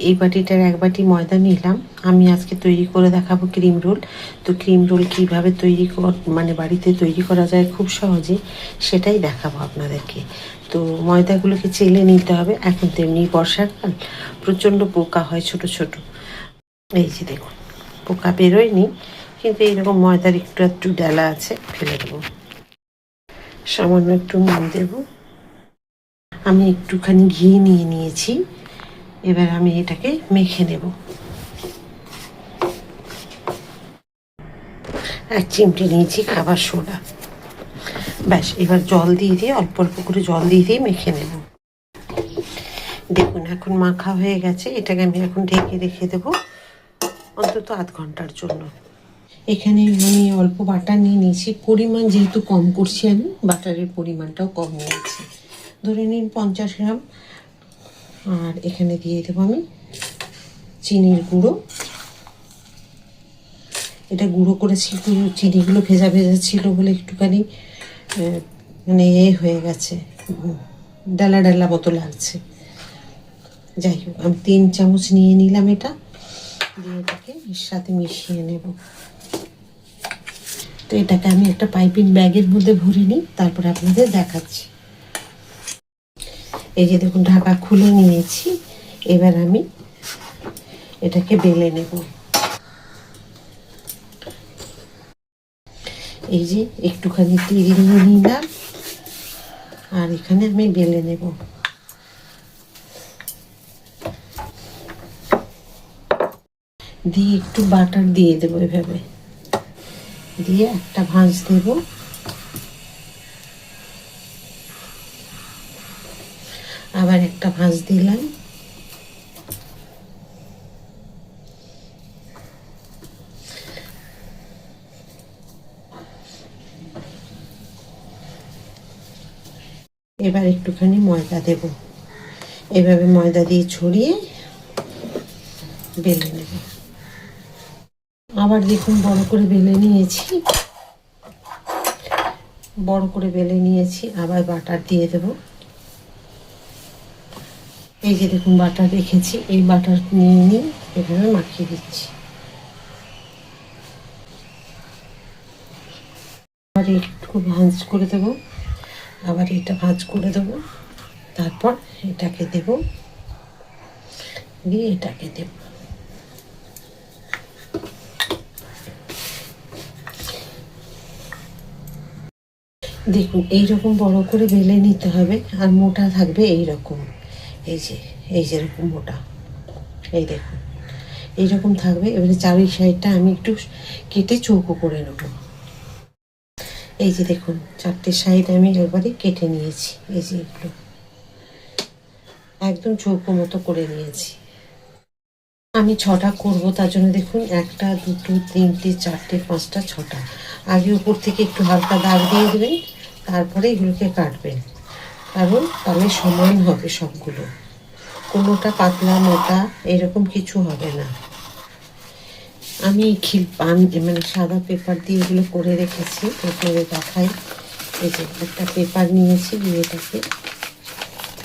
এই বাটিটার এক বাটি ময়দা নিলাম। আমি আজকে তৈরি করে দেখাবো ক্রিম রোল। তো ক্রিম রোল কীভাবে মানে বাড়িতে তৈরি করা যায় খুব সহজে, সেটাই দেখাবো আপনাদেরকে। তো ময়দাগুলোকে চেলে নিতে হবে। এখন তেমনি বর্ষাকাল, প্রচণ্ড পোকা হয় ছোট ছোট। এই যে দেখুন, পোকা বেরোয়নি, কিন্তু এইরকম ময়দার একটু একটু ডালা আছে, ফেলে দেবো। সামান্য একটু নুন দেবো। আমি একটুখানি ঘি নিয়ে নিয়েছি। এবার আমি এটাকে মেখে নেব। এক চিমটি নিয়েছি খাবার সোডা। ব্যাস, এবার জল দিয়ে অল্প অল্প করে জল দিয়ে মেখে নেব। দেখুন এখন মাখা হয়ে গেছে। এটাকে আমি এখন ঢেকে রেখে দেবো অন্তত আধ ঘন্টার জন্য। এখানে আমি অল্প বাটার নিয়ে নিয়েছি। পরিমাণ যেহেতু কম করছি, আমি বাটারের পরিমাণটাও কম নিয়েছি। ধরে নিন 50 গ্রাম। আর এখানে দিয়ে দেবো আমি চিনির গুঁড়ো। এটা গুঁড়ো করেছি, চিনিগুলো ভেজা ভেজা ছিল বলে একটুখানি মানে হয়ে গেছে, ডালা ডালা মতো লাগছে। যাই হোক, আমি 3 চামচ নিয়ে নিলাম। এটা দিয়ে এটাকে এর সাথে মিশিয়ে নেব। তো এটাকে আমি একটা পাইপিং ব্যাগের মধ্যে ভরে নিই, তারপরে আপনাদের দেখাচ্ছি। এই যে দেখুন, ঢাকা খুলে নিয়েছি। এবার আমি এটাকে বেলে নেব। এই যে একটুখানি তেল নিয়ে নিলাম, আর এখানে আমি বেলে নেব। দিয়ে একটু বাটার দিয়ে দেবো, এভাবে দিয়ে একটা ভাঁজ দেব। আবার একটা ভাঁজ দিলাম। এবার একটুখানি ময়দা দেব। এভাবে ময়দা দিয়ে ছড়িয়ে বেলে নেব। আবার দেখুন, বড় করে বেলে নিয়েছি। আবার বাটার দিয়ে দেব। এই যে দেখুন, বাটার রেখেছি, এই বাটার নিয়ে এভাবে মাখিয়ে দিচ্ছি। আবার একটু ভাঁজ করে দেবো, আবার এটা ভাঁজ করে দেবো, তারপর এটাকে দেব, দিয়ে এটাকে দেব। দেখুন, এইরকম বড় করে বেলে নিতে হবে, আর মোটা থাকবে এইরকম। এই যে এরকম মোটা, এই দেখুন এইরকম থাকবে। এবারে চারি সাইডটা আমি একটু কেটে চৌকো করে নেব। এই যে দেখুন, 4টে সাইড আমি একবারে কেটে নিয়েছি। এই যে এগুলো একদম চৌকো মতো করে নিয়েছি। আমি 6টা করবো, তার জন্য দেখুন 1টা 2টো 3টে 4টে 5টা 6টা। আগে উপর থেকে একটু হালকা দাগ দিয়ে দেবেন, তারপরে এগুলোকে কাটবেন, কারণ তাহলে সমান হবে সবগুলো। কোনোটা পাতলা মোটা এরকম কিছু হবে না। আমি মানে সাদা পেপার দিয়ে এগুলো করে রেখেছি, আপনাদের দেখাই। এই যে একটা পেপার নিয়েছি, এটাকে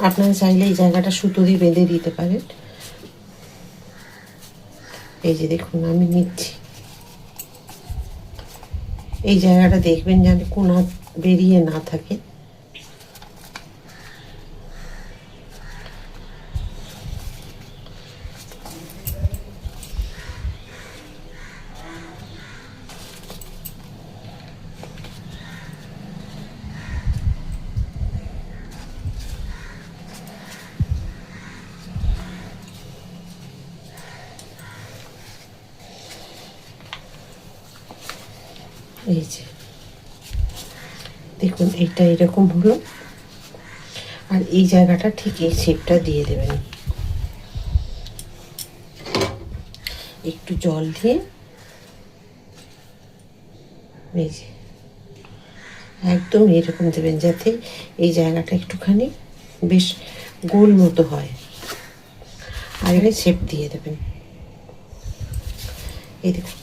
আপনারা চাইলে এই জায়গাটা সুতো দিয়ে বেঁধে দিতে পারেন। এই যে দেখুন, আমি নিচ্ছি। এই জায়গাটা দেখবেন যেন কোনা বেরিয়ে না থাকে। এই যে দেখুন, এইটা এরকম হলো, আর এই জায়গাটা ঠিক এই শেপটা দিয়ে দেবেন। একটু জল দিয়ে এই যে একদম এরকম দেবেন, যাতে এই জায়গাটা একটুখানি বেশ গোল মতো হয়। আর এখানে শেপ দিয়ে দেবেন। এই দেখুন,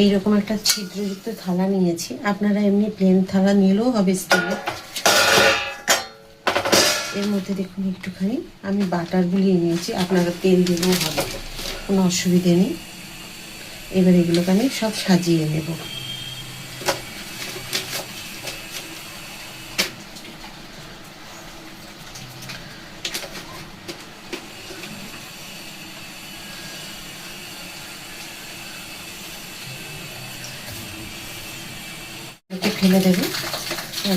এইরকম একটা ছিদ্রযুক্ত থালা নিয়েছি। আপনারা এমনি প্লেন থালা নিলেও হবে, স্টিলের। এর মধ্যে দেখুন একটুখানি আমি বাটার গুলিয়ে নিয়েছি, আপনারা তেল দিলেও হবে, কোনো অসুবিধে নেই। এবার এগুলোকে আমি সব সাজিয়ে নেব। ফেলে দেবেন,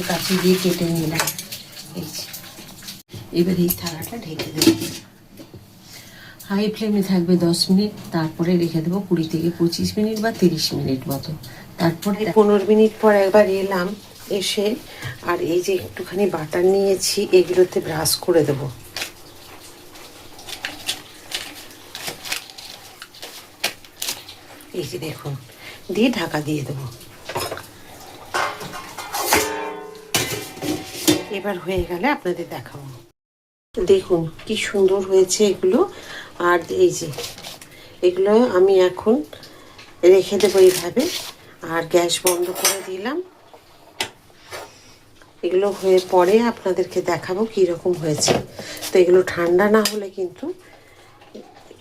কাঁচি দিয়ে কেটে নিলাম। এই যে এবার এই থালাটা ঢেকে দেবেন। হাই ফ্লেমে থাকবে 10 মিনিট, তারপরে রেখে দেবো 20 থেকে 25 মিনিট বা 30 মিনিট মতো। তারপরে 15 মিনিট পর একবার এলাম, এসে আর এই যে একটুখানি বাটার নিয়েছি, এগুলোতে ব্রাশ করে দেবো। এই যে দেখুন, দিয়ে ঢাকা দিয়ে দেবো। এবার হয়ে গেলে আপনাদের দেখাবো। দেখুন কি সুন্দর হয়েছে এগুলো। আর এই যে এগুলো আমি এখন রেখে দেবো এইভাবে, আর গ্যাস বন্ধ করে দিলাম। এগুলো হয়ে পরে আপনাদেরকে দেখাবো কীরকম হয়েছে। তো এগুলো ঠান্ডা না হলে কিন্তু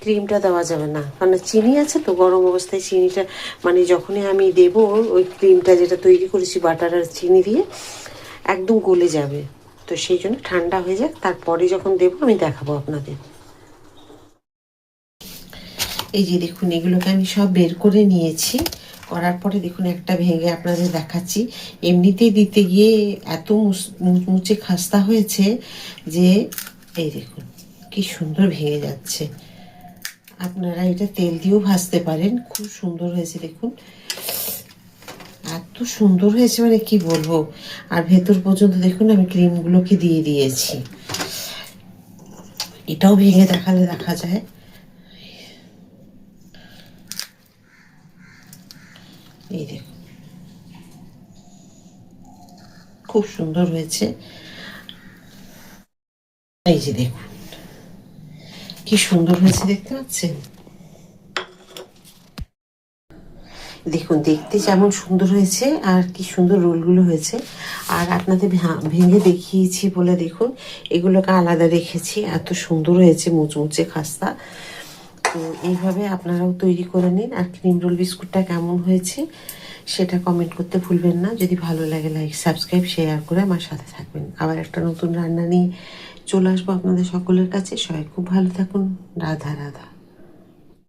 ক্রিমটা দেওয়া যাবে না, কারণ চিনি আছে তো, গরম অবস্থায় চিনিটা মানে যখনই আমি দেবো ওই ক্রিমটা যেটা তৈরি করেছি বাটার আর চিনি দিয়ে একদম গলে যাবে। তো সেই জন্য ঠান্ডা হয়ে যাক, তারপরে যখন দেবো আমি দেখাবো আপনাদের। এই যে দেখুন এগুলোকে আমি সব বের করে নিয়েছি, করার পরে দেখুন একটা ভেঙে আপনাদের দেখাচ্ছি। এমনিতেই দিতে গিয়ে এত মুচমুচে খাস্তা হয়েছে যে এই দেখুন কি সুন্দর ভেঙে যাচ্ছে। আপনারা এটা তেল দিয়েও ভাজতে পারেন, খুব সুন্দর হয়েছে দেখুন, এত সুন্দর হয়েছে মানে কি বলবো। আর ভেতর পর্যন্ত দেখুন আমি ক্রিমগুলোকে দিয়ে দিয়েছি। এটাও ভেঙে দেখালে দেখা যায়। এই দেখুন খুব সুন্দর হয়েছে। এই যে দেখুন কি সুন্দর হয়েছে, দেখতে পাচ্ছেন? দেখুন দেখতে যেমন সুন্দর হয়েছে আর কি সুন্দর রোলগুলো হয়েছে। আর আপনাদের ভেঙে দেখিয়েছি বলে দেখুন এগুলোকে আলাদা রেখেছি, এত সুন্দর হয়েছে মুচমুচে খাস্তা। তো এইভাবে আপনারাও তৈরি করে নিন। আর ক্রিম রোল বিস্কুটটা কেমন হয়েছে সেটা কমেন্ট করতে ভুলবেন না। যদি ভালো লাগে লাইক সাবস্ক্রাইব শেয়ার করে আমার সাথে থাকবেন। আবার একটা নতুন রান্না নিয়ে চলে আসবো আপনাদের সকলের কাছে। সবাই খুব ভালো থাকুন। রাধা রাধা।